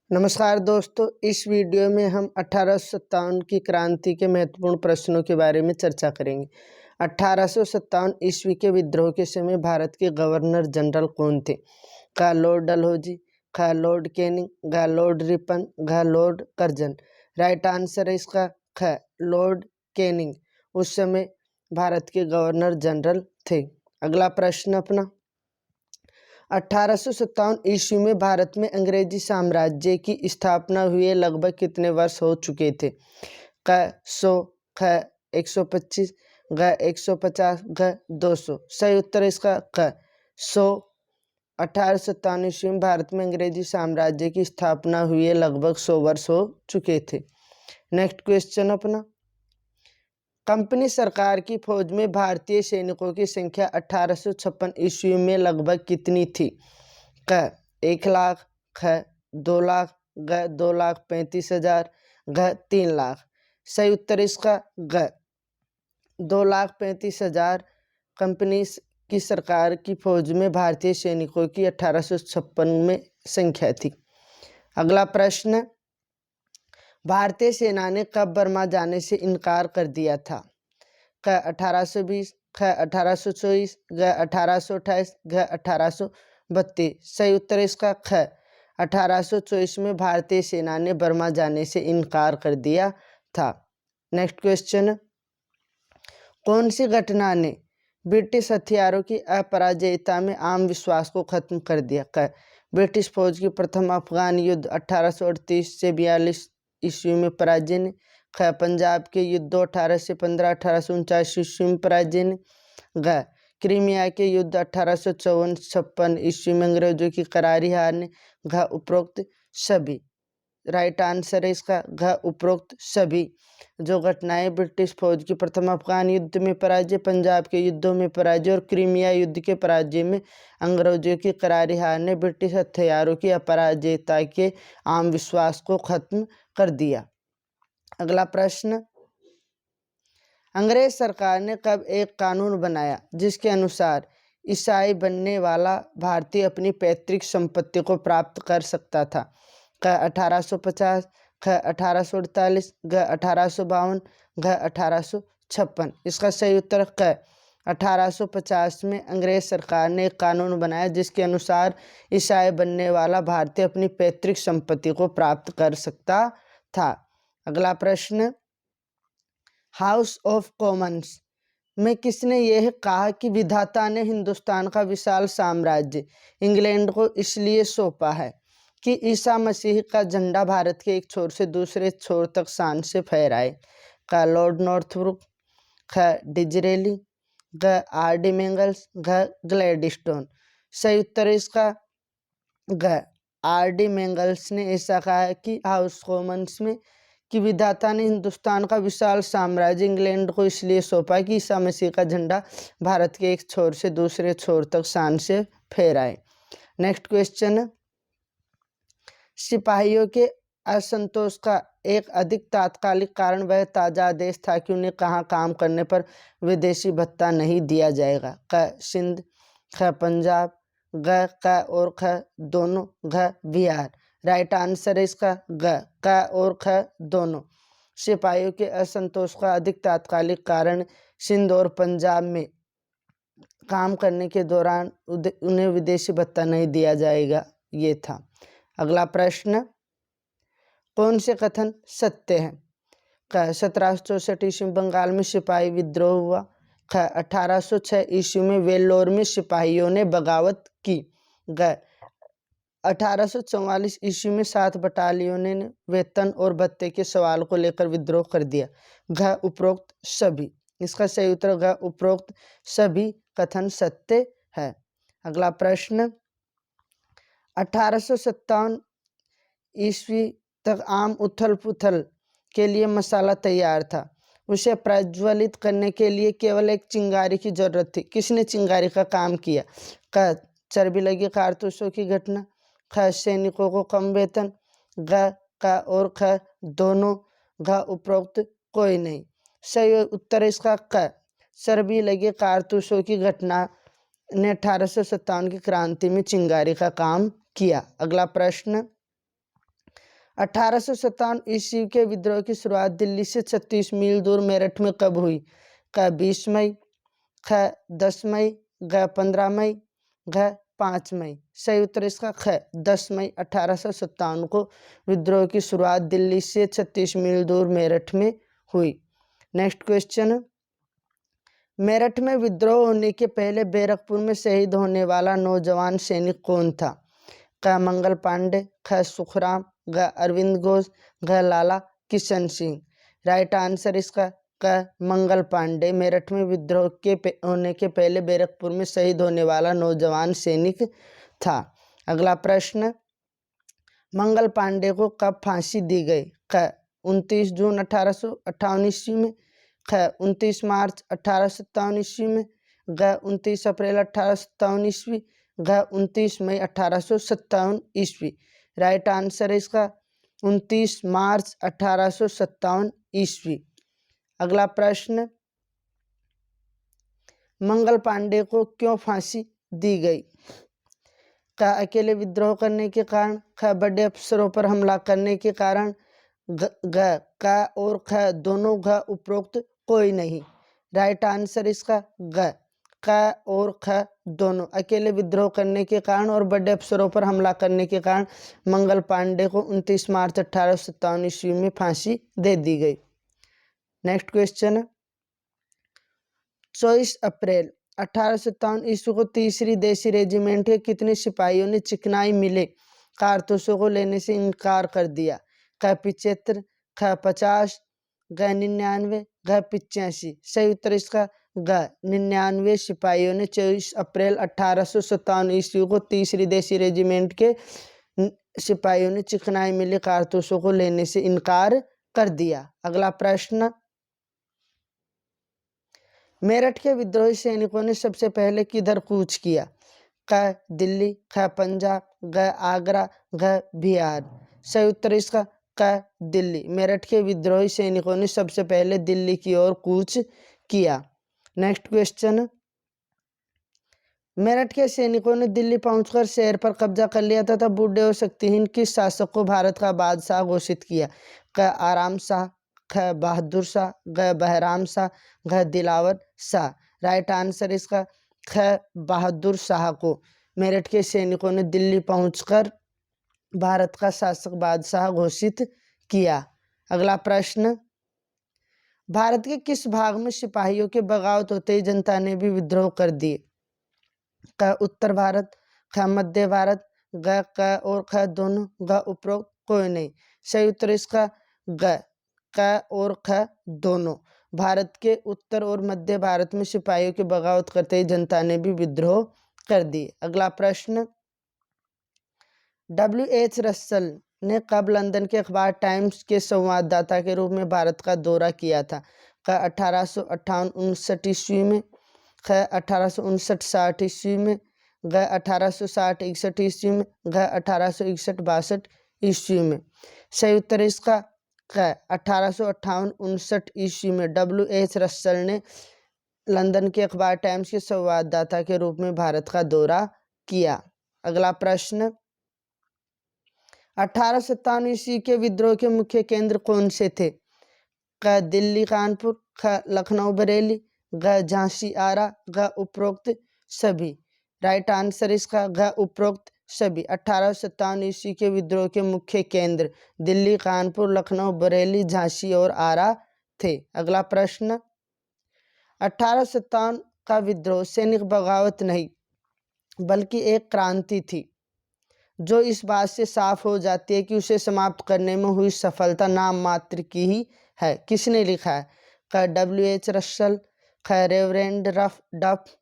नमस्कार दोस्तों, इस वीडियो में हम 1857 की क्रांति के महत्वपूर्ण प्रश्नों के बारे में चर्चा करेंगे। 1857 ईस्वी के विद्रोह के समय भारत के गवर्नर जनरल कौन थे? क लॉर्ड डलहौजी, ख लॉर्ड कैनिंग, घ लॉर्ड रिपन, घ लॉर्ड कर्जन। राइट आंसर है इसका ख लॉर्ड कैनिंग उस समय भारत के गवर्नर जनरल थे। अगला प्रश्न अपना, 1857 ईस्वी में भारत में अंग्रेजी साम्राज्य की स्थापना हुए लगभग कितने वर्ष हो चुके थे? क 100, ख 125, घ 150, घ 200। सही उत्तर इसका क 100। 1857 ईस्वी में भारत में अंग्रेजी साम्राज्य की स्थापना हुए लगभग 100 वर्ष हो चुके थे। नेक्स्ट क्वेश्चन अपना, कंपनी सरकार की फौज में भारतीय सैनिकों की संख्या 1856 ईस्वी में लगभग कितनी थी? क 1 लाख, ख 2 लाख, घ 2,35,000, घ 3 लाख। सही उत्तर इसका घ 2,35,000 कंपनी की सरकार की फौज में भारतीय सैनिकों की 1856 में संख्या थी। अगला प्रश्न, भारतीय सेना ने कब बर्मा जाने से इनकार कर दिया था? क 1820, ख 1824, घ 1828, घ 1832। सही उत्तर इसका ख 1824 में भारतीय सेना ने बर्मा जाने से इनकार कर दिया था। नेक्स्ट क्वेश्चन, कौन सी घटना ने ब्रिटिश हथियारों की अपराजयता में आम विश्वास को खत्म कर दिया? क ब्रिटिश फौज की प्रथम अफगान युद्ध 1838 से 42 ईस्वी में पराजय ने, ख पंजाब के युद्धों 18 से 15 1849 ईस्वी में पराजय ने, घ क्रीमिया के युद्ध 1854-56 ईस्वी में अंग्रेजों की करारी हार ने, घ उपरोक्त सभी। राइट आंसर है इसका घ उपरोक्त सभी। जो घटनाएं ब्रिटिश फौज की प्रथम अफगान युद्ध में पराजय, पंजाब के युद्धों में पराजय और क्रीमिया युद्ध के पराजय में अंग्रेजों की करारी हार ने ब्रिटिश हथियारों की अपराजयता के आम विश्वास को खत्म कर दिया। अगला प्रश्न, अंग्रेज सरकार ने कब एक कानून बनाया जिसके अनुसार ईसाई बनने वाला भारतीय अपनी पैतृक संपत्ति को प्राप्त कर सकता था? क 1850, ख 1848, घ 1852, घ 1856। इसका सही उत्तर क 1850 में अंग्रेज सरकार ने एक कानून बनाया जिसके अनुसार ईसाई बनने वाला भारतीय अपनी पैतृक संपत्ति को प्राप्त कर सकता था। अगला प्रश्न, हाउस ऑफ कॉमन्स में किसने यह कहा कि विधाता ने हिंदुस्तान का विशाल साम्राज्य इंग्लैंड को इसलिए सौंपा है कि ईसा मसीह का झंडा भारत के एक छोर से दूसरे छोर तक शान से फहराए? का लॉर्ड नॉर्थब्रुक, ख डिजरेली, घ आर.डी. मेंगल्स, घ ग्लैडस्टोन। सही उत्तर इसका घ आर.डी. मेंगल्स ने ऐसा कहा है कि हाउस कॉमन्स में कि विधाता ने हिंदुस्तान का विशाल साम्राज्य इंग्लैंड को इसलिए सौंपा कि ईसा मसीह का झंडा भारत के एक छोर से दूसरे छोर तक शान से फहराए। नेक्स्ट क्वेश्चन, सिपाहियों के असंतोष का एक अधिक तात्कालिक कारण वह ताज़ा आदेश था कि उन्हें कहाँ काम करने पर विदेशी भत्ता नहीं दिया जाएगा? क सिंध, ख पंजाब, घ क और ख दोनों, घ बिहार। राइट आंसर है इसका घ क और ख दोनों। सिपाहियों के असंतोष का अधिक तात्कालिक कारण सिंध और पंजाब में काम करने के दौरान उन्हें विदेशी भत्ता नहीं दिया जाएगा, ये था। अगला प्रश्न, कौन से कथन सत्य हैं? क 1764 ईस्वी में बंगाल में सिपाही विद्रोह हुआ। ख 1806 ईस्वी में वेल्लोर में सिपाहियों ने बगावत की। ग 1844 ईस्वी में 7 बटालियनों ने वेतन और भत्ते के सवाल को लेकर विद्रोह कर दिया। घ उपरोक्त सभी। इसका सही उत्तर घ उपरोक्त सभी कथन सत्य है। अगला प्रश्न, 1857 ईस्वी तक आम उथल पुथल के लिए मसाला तैयार था। उसे प्रज्वलित करने के लिए केवल एक चिंगारी की जरूरत थी। किसने चिंगारी का काम किया? क चर्बी लगी कारतूसों की घटना, ख सैनिकों को कम वेतन, घ क और ख दोनों, घ उपरोक्त कोई नहीं। सही उत्तर इसका क चर्बी लगी कारतूसों की घटना ने 1857 की क्रांति में चिंगारी का काम किया। अगला प्रश्न, 1857 ईस्वी के विद्रोह की शुरुआत दिल्ली से 36 मील दूर मेरठ में कब हुई? क 20 मई, ख 10 मई, ग 15 मई, घ 5 मई। सही उत्तर इसका ख 10 मई 1857 को विद्रोह की शुरुआत दिल्ली से 36 मील दूर मेरठ में हुई। नेक्स्ट क्वेश्चन, मेरठ में विद्रोह होने के पहले बैरकपुर में शहीद होने वाला नौजवान सैनिक कौन था? क मंगल पांडे, ख सुखराम, ग अरविंद घोष, घ लाला किशन सिंह। राइट आंसर इसका क मंगल पांडे मेरठ में विद्रोह के होने के पहले बैरकपुर में शहीद होने वाला नौजवान सैनिक था। अगला प्रश्न, मंगल पांडे को कब फांसी दी गई? क 29 जून 1858 ईस्वी में, ख 29 मार्च 1857 ईस्वी में, ग 29 अप्रैल 1857 ईस्वी, घ 29 मई 1857 ईस्वी। राइट आंसर है इसका 29 मार्च 1857 ईस्वी। अगला प्रश्न, मंगल पांडे को क्यों फांसी दी गई? क अकेले विद्रोह करने के कारण, ख बड़े अफसरों पर हमला करने के कारण, ग क और ख दोनों, घ उपरोक्त कोई नहीं। राइट आंसर इसका ग क और ख दोनों। अकेले विद्रोह करने के कारण और बड़े अफसरों पर हमला करने के कारण मंगल पांडे को 29 मार्च 1857 ईस्वी में फांसी दे दी गई। नेक्स्ट क्वेश्चन, 24 अप्रैल 1857 ईस्वी को तीसरी देसी रेजिमेंट के कितने सिपाहियों ने चिकनाई मिले कारतूसों को लेने से इनकार कर दिया? क 75, ख 50, ग 99, घ 85। सही उत्तर इसका ग 99 सिपाहियों ने 24 अप्रैल 1857 ईस्वी को तीसरी देसी रेजिमेंट के सिपाहियों ने चिकनाई मिले कारतूसों को लेने से इनकार कर दिया। अगला प्रश्न, मेरठ के विद्रोही सैनिकों ने सबसे पहले किधर कूच किया? क दिल्ली, ख पंजाब, ग आगरा, घ बिहार। सही उत्तर इसका क दिल्ली। मेरठ के विद्रोही सैनिकों ने सबसे पहले दिल्ली की ओर कूच किया। नेक्स्ट क्वेश्चन, मेरठ के सैनिकों ने दिल्ली पहुंचकर शहर पर कब्जा कर लिया तथा बूढ़े और शक्तिहीन किस शासक को भारत का बादशाह घोषित किया? क आराम शाह, ख बहादुर शाह, ग बहराम शाह, घ दिलावर शाह। राइट आंसर इसका ख बहादुर शाह को मेरठ के सैनिकों ने दिल्ली पहुंचकर भारत का शासक बादशाह घोषित किया। अगला प्रश्न, भारत के किस भाग में सिपाहियों के बगावत होते ही जनता ने भी विद्रोह कर दिए? क उत्तर भारत, ख मध्य भारत, ग क और ख दोनों, घ उपरोक्त कोई नहीं। सही उत्तर इसका ग क और ख दोनों। भारत के उत्तर और मध्य भारत में सिपाहियों की बगावत करते ही जनता ने भी विद्रोह कर दिए। अगला प्रश्न, W.H. रसल ने कब लंदन के अखबार टाइम्स के संवाददाता के रूप में भारत का दौरा किया था? क 1858-59 ईस्वी में, ख 1859-60 ईस्वी में, ग 1860-61 ईस्वी में, घ 1861-62 ईस्वी में। सही उत्तर इसका क 1858-59 ईस्वी में W.H. रसल ने लंदन के अखबार टाइम्स के संवाददाता के रूप में भारत का दौरा किया। अगला प्रश्न, 1857 ईस्वी के विद्रोह के मुख्य केंद्र कौन से थे? क दिल्ली कानपुर, ख लखनऊ बरेली, घ झांसी आरा, घ उपरोक्त सभी। राइट आंसर इसका घ उपरोक्त सभी। 1857 ईस्वी के विद्रोह के मुख्य केंद्र दिल्ली, कानपुर, लखनऊ, बरेली, झांसी और आरा थे। अगला प्रश्न, 1857 का विद्रोह सैनिक बगावत नहीं बल्कि एक क्रांति थी जो इस बात से साफ हो जाती है कि उसे समाप्त करने में हुई सफलता नाम मात्र की ही है। किसने लिखा है? क W.H. रसल, ख रेवरेंड डफ,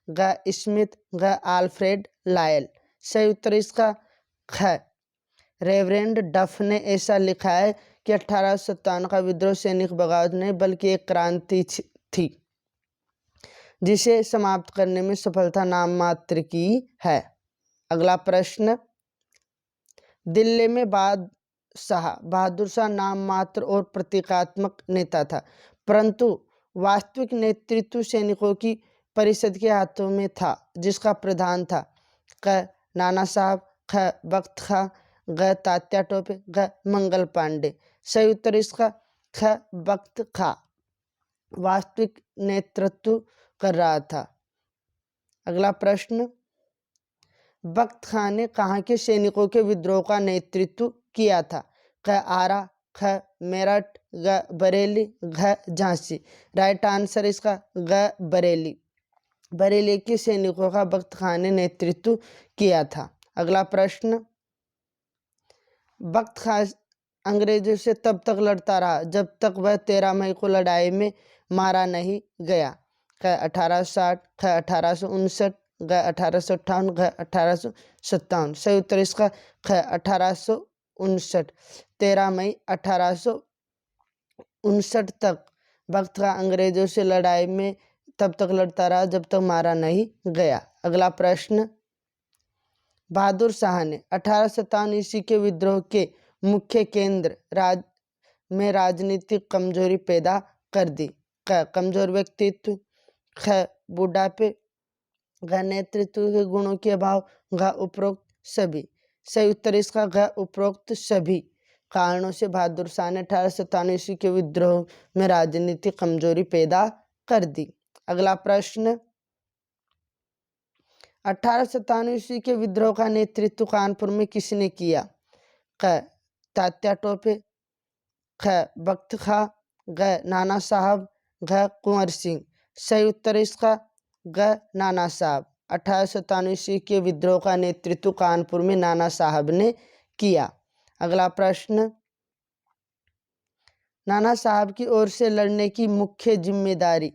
ग स्मिथ, ग आल्फ्रेड लायल। सही उत्तर इसका ख रेवरेंड डफ ने ऐसा लिखा है कि 1857 का विद्रोह सैनिक बगावत नहीं बल्कि एक क्रांति थी जिसे समाप्त करने में सफलता नाम मात्र की है। अगला प्रश्न, दिल्ली में बहादुर शाह नाम मात्र और प्रतीकात्मक नेता था परंतु वास्तविक नेतृत्व सैनिकों की परिषद के हाथों में था जिसका प्रधान था क नाना साहब, ख बख्त खां, ग तात्या टोपे, घ मंगल पांडे। सही उत्तर इसका ख बख्त खां वास्तविक नेतृत्व कर रहा था। अगला प्रश्न, बख्त खां ने कहाँ के सैनिकों के विद्रोह का नेतृत्व किया था? ख आरा, ख मेरठ, ग बरेली, घ झांसी। राइट आंसर इसका ग बरेली। बरेली के सैनिकों का बख्त खां ने नेतृत्व किया था। अगला प्रश्न, बख्त खां अंग्रेजों से तब तक लड़ता रहा जब तक वह 13 मई को लड़ाई में मारा नहीं गया। ख 1860, ख 1859, ग 1858, घ 1857। सही उत्तर इसका ख 1859। 13 मई 1859 तक बख्त खां अंग्रेजों से लड़ाई में तब तक लड़ता रहा जब तक मारा नहीं गया। अगला प्रश्न, बहादुर शाह ने 1857 ईस्वी के विद्रोह के मुख्य केंद्र में राजनीतिक कमजोरी पैदा कर दी। क कमजोर व्यक्तित्व, ख बुढ़ापे, घ नेतृत्व के गुणों के अभाव, घ उपरोक्त सभी। सही उत्तर इसका घ उपरोक्त सभी कारणों से बहादुर शाह ने 1857 ईस्वी के विद्रोह में राजनीतिक कमजोरी पैदा कर दी। अगला प्रश्न, 1857 ईस्वी के विद्रोह का नेतृत्व कानपुर में किसने किया? क तात्या टोपे, ख बख्त खां, ग नाना साहब, घ कुंवर सिंह। सही उत्तर इसका ग नाना साहब। 1857 ईस्वी के विद्रोह का नेतृत्व कानपुर में नाना साहब ने किया। अगला प्रश्न, नाना साहब की ओर से लड़ने की मुख्य जिम्मेदारी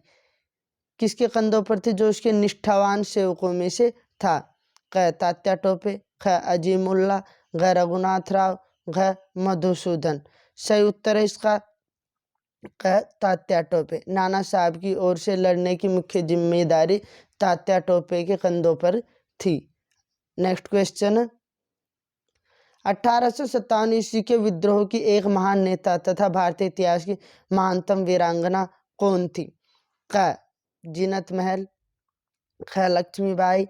किसके कंधों पर थी जो उसके निष्ठावान सेवकों में से था? क तात्या टोपे, ख अजीमुल्ला, घ रघुनाथ राव, घ मधुसूदन। सही उत्तर है इसका क तात्या टोपे। नाना साहब की ओर से लड़ने की मुख्य जिम्मेदारी तात्या टोपे के कंधों पर थी। नेक्स्ट क्वेश्चन, 1857 ईस्वी के विद्रोह की एक महान नेता तथा भारतीय इतिहास की महानतम वीरांगना कौन थी? क जीनत महल, ख लक्ष्मीबाई,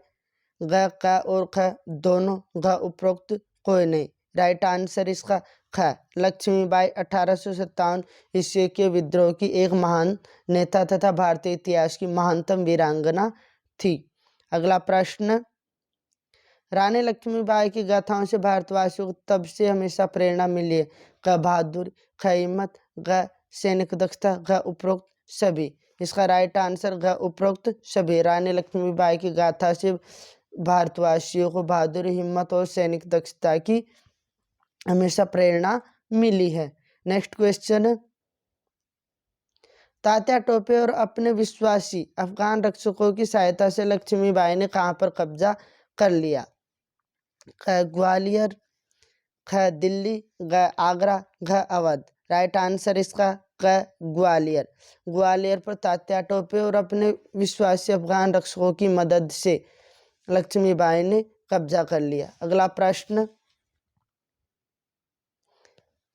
ग क और ख दोनों, घ उपरोक्त कोई नहीं। राइट आंसर इसका ख लक्ष्मीबाई 1857 ईस्वी के विद्रोह की एक महान नेता तथा भारतीय इतिहास की महानतम वीरांगना थी। अगला प्रश्न, रानी लक्ष्मीबाई की गाथाओं से भारतवासियों को तब से हमेशा प्रेरणा मिली है। क बहादुर, ख हिम्मत, घ सैनिक दक्षता, घ उपरोक्त सभी। इसका राइट आंसर घ उपरोक्त सभी। रानी लक्ष्मीबाई की गाथा से भारतवासियों को बहादुरी, हिम्मत और सैनिक दक्षता की हमेशा प्रेरणा मिली है। नेक्स्ट क्वेश्चन, तात्या टोपे और अपने विश्वासी अफगान रक्षकों की सहायता से लक्ष्मीबाई ने कहां पर कब्जा कर लिया? ख ग्वालियर, ख दिल्ली, घ आगरा, घ अवध। राइट आंसर इसका क ग्वालियर। ग्वालियर पर तात्या टोपे और अपने विश्वासी अफगान रक्षकों की मदद से लक्ष्मीबाई ने कब्जा कर लिया। अगला प्रश्न,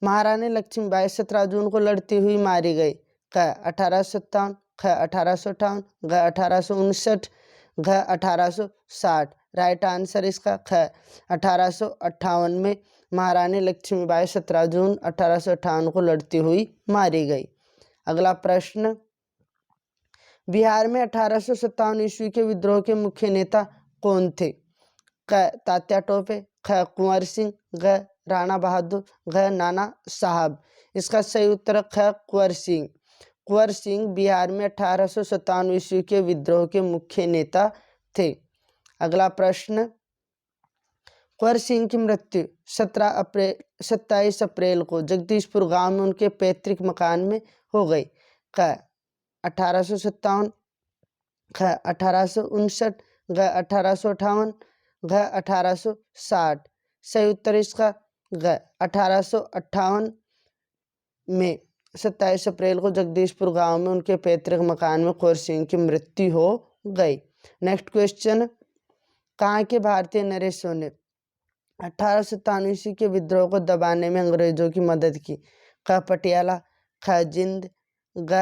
महारानी लक्ष्मीबाई 17 जून को लड़ती हुई मारी गई। क 1857, ख 1858, घ 1859, घ 1860। राइट आंसर इसका ख 1858 में महारानी लक्ष्मीबाई 17 जून 1858 को लड़ती हुई मारी गई। अगला प्रश्न, बिहार में 1857 ईस्वी के विद्रोह के मुख्य नेता कौन थे? क तात्या टोपे, ख कुंवर सिंह, घ राणा बहादुर, घ नाना साहब। इसका सही उत्तर ख कुंवर सिंह। कुंवर सिंह बिहार में 1857 ईस्वी के विद्रोह के मुख्य नेता थे। अगला प्रश्न, कुंवर सिंह की मृत्यु 27 अप्रैल को जगदीशपुर गांव में उनके पैतृक मकान में हो गई। क 1857, ख 1859, घ 1858, घ 1860। सही उत्तर इसका घ 1858 में 27 अप्रैल को जगदीशपुर गांव में उनके पैतृक मकान में कुंवर सिंह की मृत्यु हो गई। नेक्स्ट क्वेश्चन, कहाँ के भारतीय नरेशों ने 1857 ईस्वी के विद्रोह को दबाने में अंग्रेजों की मदद की? ख पटियाला, ख जिंद, घ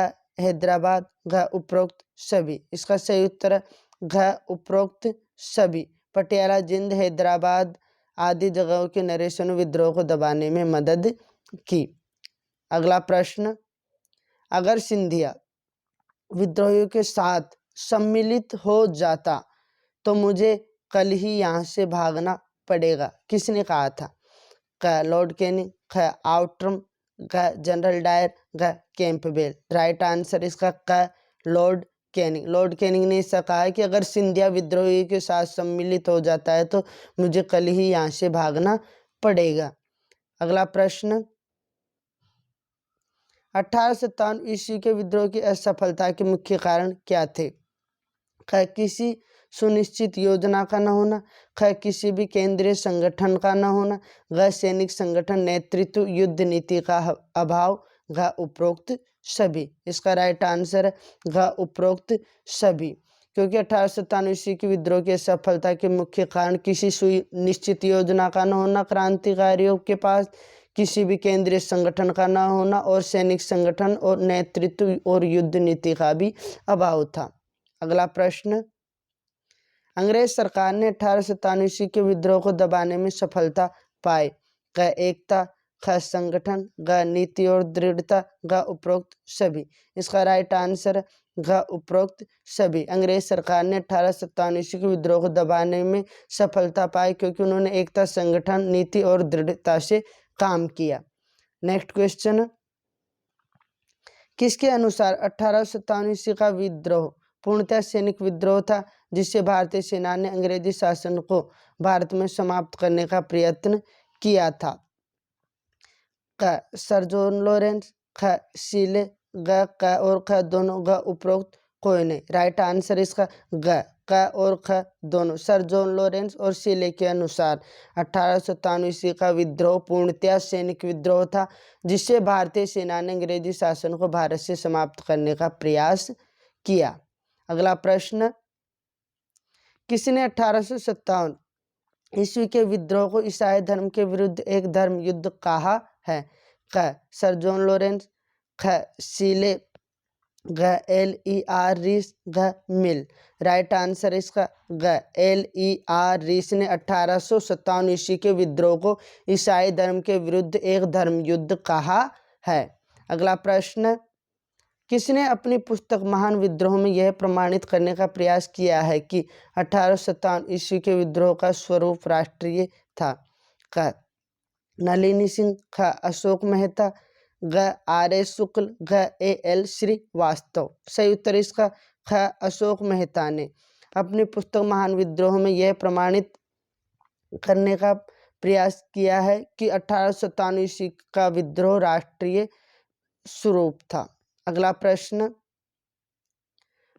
हैदराबाद, घ उपरोक्त सभी। इसका सही उत्तर घ उपरोक्त सभी। पटियाला, जिंद, हैदराबाद आदि जगहों के नरेशन विद्रोह को दबाने में मदद की। अगला प्रश्न, अगर सिंधिया विद्रोहियों के साथ सम्मिलित हो जाता तो मुझे कल ही यहाँ से भागना पड़ेगा, किसने कहा था? क लॉर्ड कैनिंग, ख आउट्रम, ग जनरल डायर, ग कैंपबेल। राइट आंसर इसका क लॉर्ड कैनिंग। लॉर्ड कैनिंग ने ऐसा कहा है कि अगर सिंधिया विद्रोही के साथ सम्मिलित हो जाता है तो मुझे कल ही यहाँ से भागना पड़ेगा। अगला प्रश्न, 1857 ईस्वी के विद्रोह की असफलता के मुख्य कारण क्या थे? ख किसी सुनिश्चित योजना का न होना, ख किसी भी केंद्रीय संगठन का न होना, ग सैनिक संगठन नेतृत्व युद्ध नीति का अभाव, घ उपरोक्त सभी। इसका राइट आंसर है घ उपरोक्त सभी, क्योंकि 1857 ईस्वी की विद्रोह की सफलता के मुख्य कारण किसी सुनिश्चित योजना का न होना क्रांतिकारियों के पास, किसी भी केंद्रीय संगठन का न होना और सैनिक संगठन और नेतृत्व और युद्ध नीति का भी अभाव था। अगला प्रश्न, अंग्रेज सरकार ने 1857 ईस्वी के विद्रोह को दबाने में सफलता पाई। क एकता, ख संगठन, ग नीति और दृढ़ता, ग उपरोक्त सभी। इसका राइट आंसर है घ उपरोक्त सभी। अंग्रेज सरकार ने 1857 ईस्वी के विद्रोह को दबाने में सफलता पाई क्योंकि उन्होंने एकता, संगठन, नीति और दृढ़ता से काम किया। नेक्स्ट क्वेश्चन, किसके अनुसार 1857 ईस्वी का विद्रोह पूर्णतः सैनिक विद्रोह था जिससे भारतीय सेना ने अंग्रेजी शासन को भारत में समाप्त करने का प्रयत्न किया था? क सर जॉन लॉरेंस, ख सीले, ग क और ख दोनों, ग उपरोक्त कोई नहीं। राइट आंसर इसका ग क और ख दोनों। सर जॉन लॉरेंस और सीले के अनुसार 1857 ईस्वी का विद्रोह पूर्णतः सैनिक विद्रोह था जिससे भारतीय सेना ने अंग्रेजी शासन को भारत से समाप्त करने का प्रयास किया। अगला प्रश्न, किसने 1857 ईस्वी के विद्रोह को ईसाई धर्म के विरुद्ध एक धर्म युद्ध कहा है? क सर जॉन लॉरेंस, ख सीले, ग LER रीस, ग मिल। राइट आंसर इसका ग LER रीस ने 1857 ईस्वी के विद्रोह को ईसाई धर्म के विरुद्ध एक धर्म युद्ध कहा है। अगला प्रश्न, किसने अपनी पुस्तक महान विद्रोह में यह प्रमाणित करने का प्रयास किया है कि 1857 ईस्वी के विद्रोह का स्वरूप राष्ट्रीय था? क नलिनी सिंह, ख अशोक मेहता, ग RS शुक्ल, ग AL श्रीवास्तव। सही उत्तर इसका ख अशोक मेहता ने अपनी पुस्तक महान विद्रोह में यह प्रमाणित करने का प्रयास किया है कि 1857 ईस्वी का विद्रोह राष्ट्रीय स्वरूप था। अगला प्रश्न,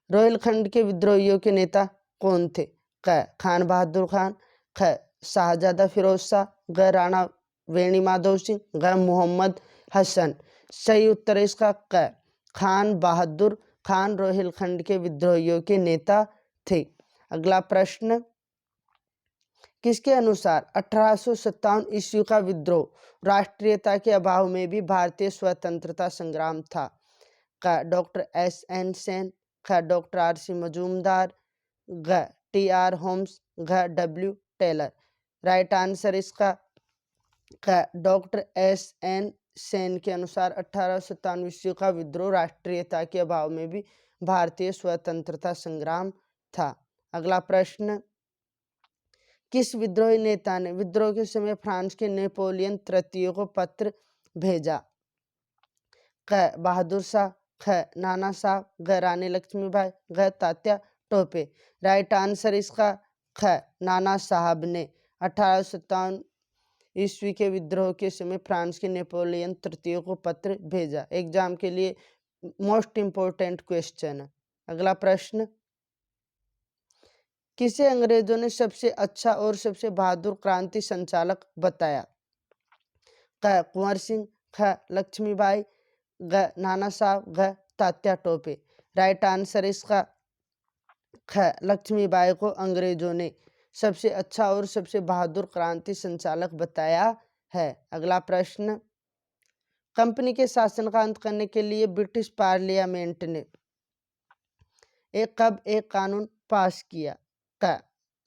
रोहिलखंड के विद्रोहियों के नेता कौन थे? क खान बहादुर खान, ख शाहजादा फिरोज शाह, ग राणा वेणी माधव सिंह, ग मोहम्मद हसन। सही उत्तर इसका क खान बहादुर खान रोहिलखंड के विद्रोहियों के नेता थे। अगला प्रश्न, किसके अनुसार 1857 ईस्वी का विद्रोह राष्ट्रीयता के अभाव में भी भारतीय स्वतंत्रता संग्राम था? का डॉक्टर SN सेन, ख डॉक्टर RC मजूमदार, घ TR होम्स, घ W टेलर। राइट आंसर इसका ख डॉक्टर SN सेन के अनुसार 1857 ईस्वी का विद्रोह राष्ट्रीयता के अभाव में भी भारतीय स्वतंत्रता संग्राम था। अगला प्रश्न, किस विद्रोही नेता ने विद्रोह के समय फ्रांस के नेपोलियन तृतीय को पत्र भेजा? क बहादुर शाह, ख नाना साहब, ग रानी लक्ष्मीबाई, ग तात्या टोपे। राइट आंसर इसका ख नाना साहब ने 1857 ईस्वी के विद्रोह के समय फ्रांस के नेपोलियन तृतीय को पत्र भेजा। एग्जाम के लिए मोस्ट इम्पोर्टेंट क्वेश्चन है। अगला प्रश्न, किसे अंग्रेजों ने सबसे अच्छा और सबसे बहादुर क्रांति संचालक बताया? क कुंवर सिंह, ख लक्ष्मीबाई, ग नाना साहब, ग तात्या टोपे। राइट आंसर इसका ख लक्ष्मीबाई को अंग्रेजों ने सबसे अच्छा और सबसे बहादुर क्रांति संचालक बताया है। अगला प्रश्न, कंपनी के शासन का अंत करने के लिए ब्रिटिश पार्लियामेंट ने कब एक कानून पास किया? क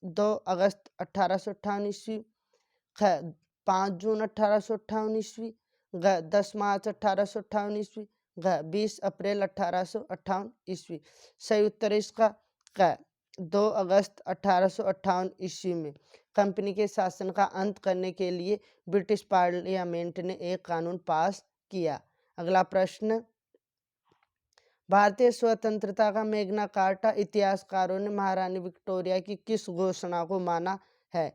2 अगस्त 1858 ईस्वी, ख 5 जून 1858 ईस्वी, घ 10 मार्च 1858 ईस्वी, घ 20 अप्रैल 1858 ईस्वी। सही उत्तर है इसका क 2 अगस्त 1858 ईस्वी में कंपनी के शासन का अंत करने के लिए ब्रिटिश पार्लियामेंट ने एक कानून पास किया। अगला प्रश्न, भारतीय स्वतंत्रता का मैग्ना कार्टा इतिहासकारों ने महारानी विक्टोरिया की किस घोषणा को माना है?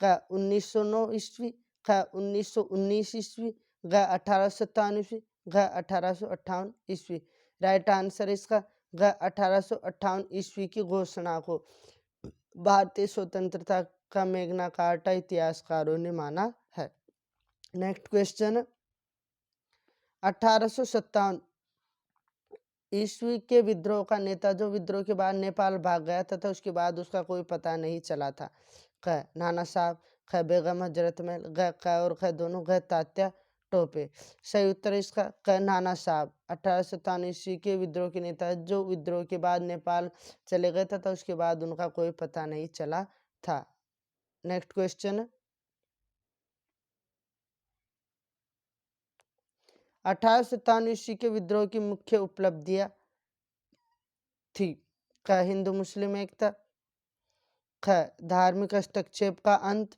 क 1909 ईस्वी, ख 1919 ईस्वी, घ 1857 ईस्वी, घ 1858 ईस्वी। राइट आंसर इसका घ 1858 ईस्वी की घोषणा को भारतीय स्वतंत्रता का मैग्ना कार्टा इतिहासकारों ने माना है। नेक्स्ट क्वेश्चन, 1857 ईस्वी के विद्रोह का नेता जो विद्रोह के बाद नेपाल भाग गया तथा उसके बाद उसका कोई पता नहीं चला था। क नाना साहब, ख बेगम हजरत महल, घ क और ख दोनों, घ तात्या टोपे। सही उत्तर इसका क नाना साहब 1857 ईस्वी के विद्रोह के नेता जो विद्रोह के बाद नेपाल चले गए तथा उसके बाद उनका कोई पता नहीं चला था। नेक्स्ट क्वेश्चन, 1857 ईस्वी के विद्रोह की मुख्य उपलब्धियां थी। क हिंदू मुस्लिम एकता, ख धार्मिक हस्तक्षेप का अंत,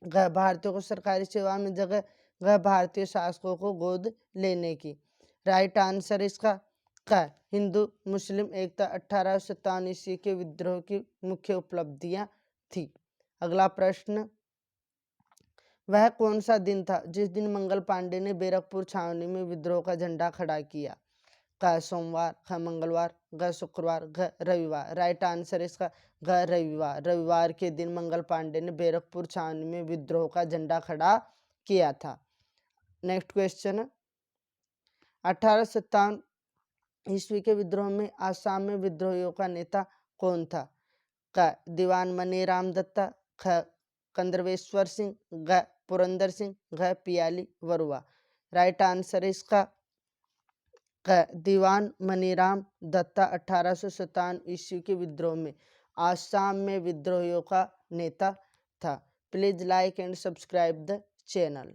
घ भारतीयों को सरकारी सेवा में जगह, घ भारतीय शासकों को गोद लेने की। राइट आंसर इसका क हिंदू मुस्लिम एकता 1857 ईस्वी के विद्रोह की मुख्य उपलब्धियां थी। अगला प्रश्न, वह कौन सा दिन था जिस दिन मंगल पांडे ने बैरकपुर छावनी में विद्रोह का झंडा खड़ा किया? क सोमवार, ख मंगलवार, घ शुक्रवार, घ रविवार। राइट आंसर इसका घ रविवार। रविवार के दिन मंगल पांडे ने बैरकपुर छावनी में विद्रोह का झंडा खड़ा किया था। नेक्स्ट क्वेश्चन, 1857 ईस्वी के विद्रोह में आसाम में विद्रोहियों का नेता कौन था? क दीवान मनीराम दत्ता, ख कंदर्वेश्वर सिंह, घ पुरंदर सिंह, घ पियाली वरुआ। राइट आंसर इसका क दीवान मनीराम दत्ता 1857 ईस्वी के विद्रोह में आसाम में विद्रोहियों का नेता था। Please like and subscribe the channel.